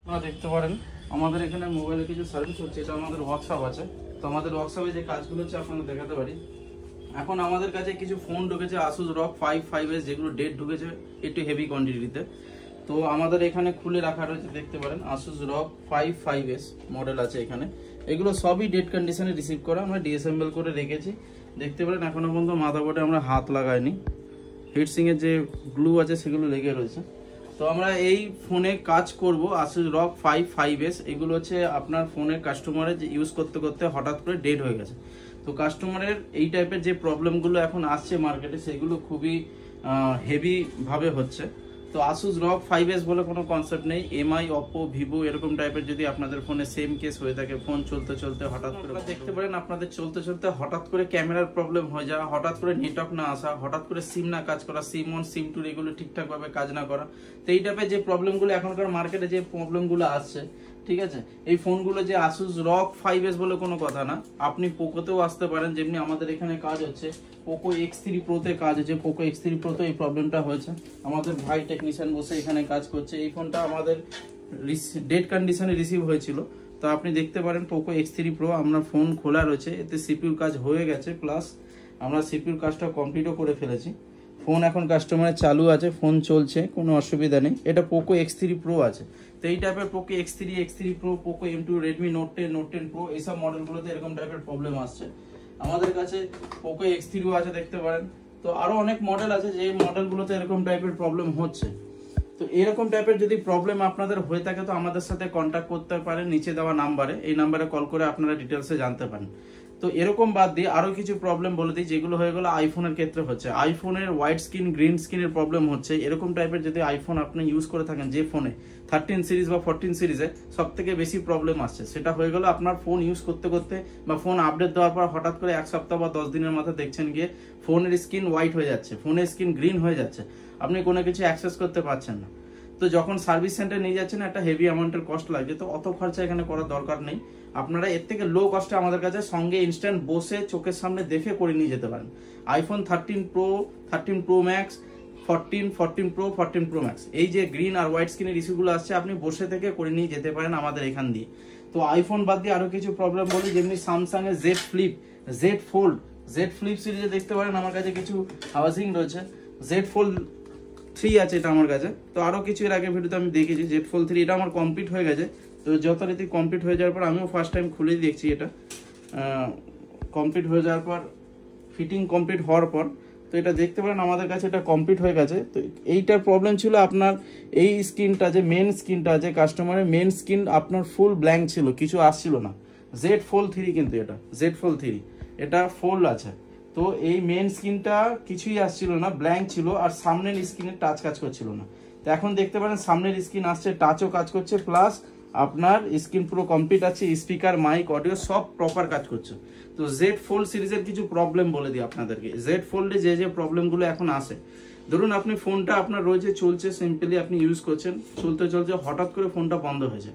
আপনারা দেখতে পারেন আমাদের এখানে মোবাইলে কিছু সার্ভিস হচ্ছে, এটা আমাদের ওয়ার্কশপ আছে। তো আমাদের ওয়ার্কশপে যে কাজগুলো হচ্ছে আপনাদের দেখাতে পারি। এখন আমাদের কাছে কিছু ফোন ঢুকেছে Asus ROG 5s, যেগুলো ডেট ঢুকেছে একটু হেভি কোয়ান্টিটিতে। তো আমাদের এখানে খুলে রাখা রয়েছে, দেখতে পারেন Asus ROG 5s মডেল আছে এখানে। এগুলো সবই ডেট কন্ডিশনে রিসিভ করা, আমরা ডিসঅ্যাসেম্বল করে রেখেছি। দেখতে পারেন এখনো পর্যন্ত মাদারবোর্ডে আমরা হাত লাগাইনি, হিটসিং এর যে গ্লু আছে সেগুলো লেগে রয়েছে। তো আমরা এই ফোনে কাজ করব Asus ROG 5s। এগুলো হচ্ছে আপনার ফোনের কাস্টমারের যে ইউজ করতে করতে হঠাৎ করে ডেড হয়ে গেছে। তো কাস্টমারের এই টাইপের যে প্রবলেমগুলো এখন আসছে মার্কেটে, সেগুলো খুবই হেভি ভাবে হচ্ছে। তো Asus ROG 5s বলে কোনো কনসেপ্ট নেই। MI, Oppo, Vivo এরকম টাইপের যদি আপনাদের ফোনে সেম কেস হয়ে থাকে, ফোন চলতে চলতে হঠাৎ করে দেখতে পারেন আপনাদের চলতে চলতে হঠাৎ করে ক্যামেরার প্রবলেম হয়ে যাওয়া, হঠাৎ করে নেটওয়ার্ক না আসা, হঠাৎ করে সিম না কাজ করা, সিম অন সিম টু এগুলো ঠিকঠাকভাবে কাজ না করা। তো এই টাইপের যে প্রবলেমগুলো এখনকার মার্কেটে যে প্রবলেমগুলো আসছে, ঠিক আছে, এই ফোনগুলো যে Asus ROG 5s বলে কোনো কথা না, আপনি পোকোতেও আসতে পারেন। যেমনি আমাদের এখানে কাজ হচ্ছে পোকো X3 Pro তে কাজ হচ্ছে, পোকো X3 Pro তে এই প্রবলেমটা হয়েছে। আমাদের ভাই টেকনিশিয়ান বসে এখানে কাজ করছে। এই ফোনটা আমাদের ডেড কন্ডিশনে রিসিভ হয়েছিল। তো আপনি দেখতে পারেন পোকো X3 Pro আমরা ফোন খোলা রয়েছে, এতে সিপিইউর কাজ হয়ে গেছে, প্লাস আমরা সিপিইউর কাজটা কমপ্লিটও করে ফেলেছি। ফোন এখন কাস্টমারের চালু আছে, ফোন চলছে, কোনো অসুবিধা নেই। এটা পোকো X3 Pro আছে। তো এই টাইপের Poco X3 Pro, Poco M2, Redmi note 10, note 10 Pro এইসব মডেলগুলোতে এরকম টাইপের প্রবলেম আসছে। আমাদের কাছে পোকো X3ও আছে, দেখতে পারেন। তো আরো অনেক মডেল আছে যে মডেলগুলোতে এরকম টাইপের প্রবলেম হচ্ছে। তো এরকম টাইপের যদি প্রবলেম আপনাদের হয়ে থাকে তো আমাদের সাথে কন্ট্যাক্ট করতে পারেন নিচে দেওয়া নাম্বারে। এই নাম্বারে কল করে আপনারা ডিটেলসে জানতে পারেন। তো এরকম বাদ দিয়ে আরো কিছু প্রবলেম বলে দিই, যেগুলো হয়ে গেল আইফোনের ক্ষেত্রে হচ্ছে। আইফোনের হোয়াইট স্ক্রিন, গ্রিন স্ক্রিনের প্রবলেম হচ্ছে। এরকম টাইপের যদি আইফোন আপনি ইউজ করে থাকেন, যে ফোনে 13 সিরিজ বা 14 সিরিজে সব থেকে বেশি প্রবলেম আসছে, সেটা হয়ে গেল আপনার ফোন ইউজ করতে করতে বা ফোন আপডেট দেওয়ার পর হঠাৎ করে এক সপ্তাহ বা 10 দিনের মাথায় দেখছেন গিয়ে ফোনের স্ক্রিন হোয়াইট হয়ে যাচ্ছে, ফোনের স্ক্রিন গ্রিন হয়ে যাচ্ছে, আপনি কোনো কিছু অ্যাক্সেস করতে পারছেন না। তো যখন সার্ভিস সেন্টার নিয়ে যাচ্ছেন একটা হেভি অ্যামাউন্টের কস্ট লাগছে, তো অত খরচা এখানে করার দরকার নেই। আপনারা এর থেকে লো কস্টে আমাদের কাছে সঙ্গে ইনস্ট্যান্ট বসে চোখের সামনে দেখে করে নিয়ে যেতে পারেন। IPhone 13 Pro, 13 Pro Max, 14 Pro, 14 Pro Max, এই যে গ্রিন আর হোয়াইট স্ক্রিনের ইস্যুগুলো আসছে, আপনি বসে থেকে করে নিয়ে যেতে পারেন আমাদের এখান দিয়ে। তো আইফোন বাদ দিয়ে আরো কিছু প্রবলেম বলি, যেমনি স্যামসাং এর Z Flip, Z Fold, Z Flip সিরিজে দেখতে পারেন আমার কাছে কিছু হাউজিং রয়েছে। Z Fold 3 আছে এটা আমার কাছে। তো আরো কিছু এর আগে ভিডিওতে আমি দেখেছি Z Fold 3, এটা আমার কমপ্লিট হয়ে গেছে। তো যথারীতি কমপ্লিট হয়ে যাওয়ার পর আমিও ফার্স্ট টাইম খুলে দেখছি, এটা কমপ্লিট হয়ে যাওয়ার পর ফিটিং কমপ্লিট হওয়ার পর তো এটা দেখতে পারেন আমাদের কাছে এটা কমপ্লিট হয়ে গেছে। তো এইটার প্রবলেম ছিল আপনার এই স্ক্রিনটা, যে মেন স্ক্রিনটা আছে কাস্টমারের মেন স্ক্রিন আপনার ফুল ব্ল্যাঙ্ক ছিল, কিছু আসছিল না। Z Fold 3 কিন্তু এটা Z Fold 3, এটা ফোল্ড আছে। তো এই মেন স্ক্রিনটা কিছুই আসছিল না, ব্ল্যাঙ্ক ছিল, আর সামনের স্ক্রিনে টাচ কাজ করছিল না। তো এখন দেখতে পারেন সামনের স্ক্রিন আসছে, টাচও কাজ করছে, প্লাস আপনার স্ক্রিন পুরো কমপ্লিট আছে, স্পিকার, মাইক, অডিও সব প্রপার কাজ করছে। তো Z Fold সিরিজের কিছু প্রবলেম বলে দিই আপনাদেরকে। Z Fold-এ যে যে প্রবলেমগুলো এখন আসে, ধরুন আপনি ফোনটা আপনার রোজে চলছে, সিম্পলি আপনি ইউজ করছেন, চলতে চলতে হঠাৎ করে ফোনটা বন্ধ হয়েছে।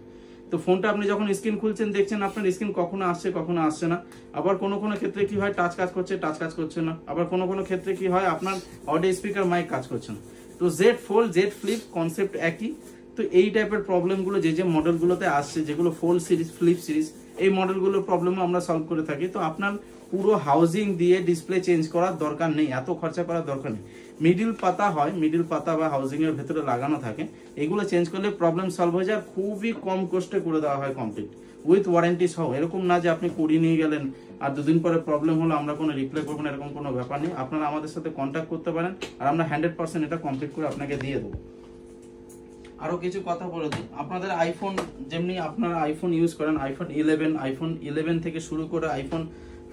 তো ফোনটা আপনি যখন স্ক্রিন খুলছেন দেখছেন আপনার স্ক্রিন কখনো আসছে কখনো আসছে না। আবার কোনো কোনো ক্ষেত্রে কি হয় টাচ কাজ করছে, টাচ কাজ করছে না। আবার কোনো কোনো ক্ষেত্রে কি হয় আপনার অডিও, স্পিকার, মাইক কাজ করছে না। তো Z Fold, Z Flip concept একই। তো এই টাইপের প্রবলেমগুলো যে যে মডেলগুলোতে আসছে, যেগুলো ফোল্ড সিরিজ, ফ্লিপ সিরিজ, এই মডেলগুলোর প্রবলেমও আমরা সলভ করে থাকি। তো আপনার পুরো হাউজিং দিয়ে ডিসপ্লে চেঞ্জ করার দরকার নেই, এত খরচা করার দরকার নেই। মিডিল পাতা হয়, মিডিল পাতা বা হাউজিং এর ভেতরে লাগানো থাকে, এগুলো চেঞ্জ করলে প্রবলেম সলভ হয়ে যায়, খুবই কম কষ্টে করে দেওয়া হয় কমপ্লিট উইথ ওয়ারেন্টি সহ। এরকম না যে আপনি করিয়ে নিয়ে গেলেন আর দুদিন পরে প্রবলেম হলো আমরা কোনো রিপ্লাই করবো না, এরকম কোনো ব্যাপার নেই। আপনারা আমাদের সাথে কন্ট্যাক্ট করতে পারেন, আর আমরা 100% এটা কমপ্লিট করে আপনাকে দিয়ে দেবো। আরো কিছু কথা বলে দিই, আপনাদের আইফোন, যেমনি আপনারা আইফোন ইউজ করেন, আইফোন 11 থেকে শুরু করে আইফোন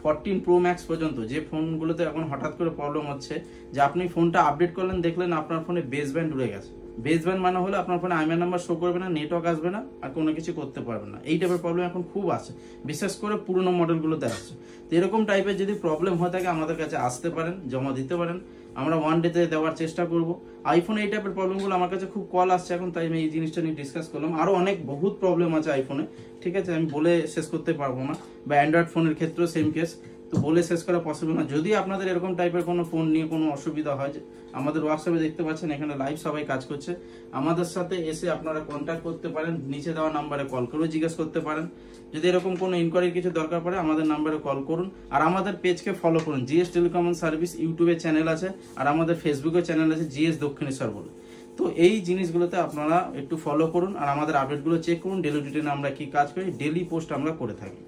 14 Pro Max পর্যন্ত, যে ফোনগুলোতে এখন হঠাৎ করে প্রবলেম হচ্ছে যে আপনি ফোনটা আপডেট করলেন, দেখলেন আপনার ফোনে বেস ব্যান্ড উড়ে গেছে। বেস ব্যান্ড মানে হলো আপনার ফোনে IMEI নাম্বার শো করবে না, নেটওয়ার্ক আসবে না, আর কোনো কিছু করতে পারবেন না। এই টাইপের প্রবলেম এখন খুব আসে, বিশেষ করে পুরোনো মডেলগুলোতে আসছে। তো এরকম টাইপের যদি প্রবলেম হয়ে থাকে আমাদের কাছে আসতে পারেন, জমা দিতে পারেন, আমরা 1 ডেতে দেওয়ার চেষ্টা করব। আইফোনে এই টাইপের প্রবলেমগুলো আমার কাছে খুব কল আসছে এখন, তাই আমি এই জিনিসটা নিয়ে ডিসকাস করলাম। আরো অনেক বহুত প্রবলেম আছে আইফোনে, ঠিক আছে, আমি বলে শেষ করতে পারবো না। বা অ্যান্ড্রয়েড ফোনের ক্ষেত্রেও সেম কেস। তো বলে শেষ করা পসিবল না। যদি আপনাদের এরকম টাইপের কোনো ফোন নিয়ে কোনো অসুবিধা হয়, আমাদের ওয়ার্কশপে দেখতে পাচ্ছেন এখানে লাইভ সবাই কাজ করছে, আমাদের সাথে এসে আপনারা কন্ট্যাক্ট করতে পারেন, নিচে দেওয়া নাম্বারে কল করে জিজ্ঞেস করতে পারেন। যদি এরকম কোনো ইনকোয়ারির কিছু দরকার পড়ে আমাদের নাম্বারে কল করুন। আর আমাদের পেজকে ফলো করুন, জিএস টেলিকম সার্ভিস ইউটিউবে চ্যানেল আছে, আর আমাদের ফেসবুকে চ্যানেল আছে জিএস দক্ষিণেশ্বর বলে। তো এই জিনিসগুলোতে আপনারা একটু ফলো করুন, আর আমাদের আপডেটগুলো চেক করুন। ডেলি রুটিনে আমরা কি কাজ করি, ডেলি পোস্ট আমরা করে থাকি।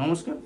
নমস্কার।